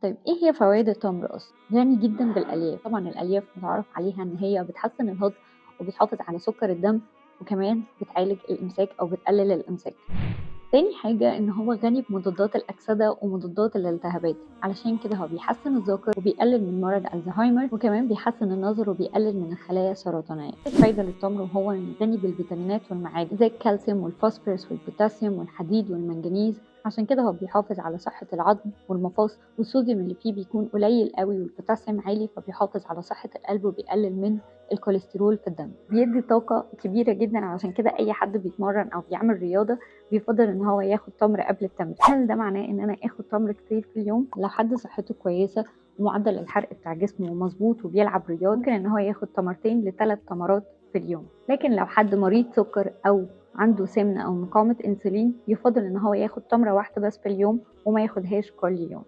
طيب إيه هي فوايد التمر أصلًا؟ غني جدًا بالألياف، طبعًا الألياف متعارف عليها إن هي بتحسّن الهضم وبتحافظ على سُكّر الدم، وكمان بتعالج الإمساك أو بتقلل الإمساك. تاني حاجة إن هو غني بمضادات الأكسدة ومضادات الالتهابات، علشان كده هو بيحسّن الذاكرة وبيقلل من مرض الزهايمر، وكمان بيحسّن النظر وبيقلل من الخلايا السرطانية. تالت فايدة للتمر وهو إنه غني بالفيتامينات والمعادن زي الكالسيوم والفوسفورس والبوتاسيوم والحديد والمنجنيز، عشان كده هو بيحافظ على صحة العظم والمفاصل، والصوديوم اللي فيه بيكون قليل أوي والبوتاسيوم عالي، فبيحافظ على صحة القلب وبيقلل من الكوليسترول في الدم. بيدّي طاقة كبيرة جدًا، علشان كده أي حد بيتمرّن أو بيعمل رياضة بيفضّل إن هو ياخد تمر قبل التمرين. هل ده معناه إن أنا آخد تمر كتير في اليوم؟ لو حد صحته كويسة ومعدل الحرق بتاع جسمه مضبوط وبيلعب رياضة، ممكن إن هو ياخد تمرتين ل3 تمرات في اليوم. لكن لو حد مريض سُكّر أو عنده سمنة أو مقاومة أنسولين، يُفضّل إن هو ياخد تمرة واحدة بس في اليوم وما ياخدهاش كل يوم.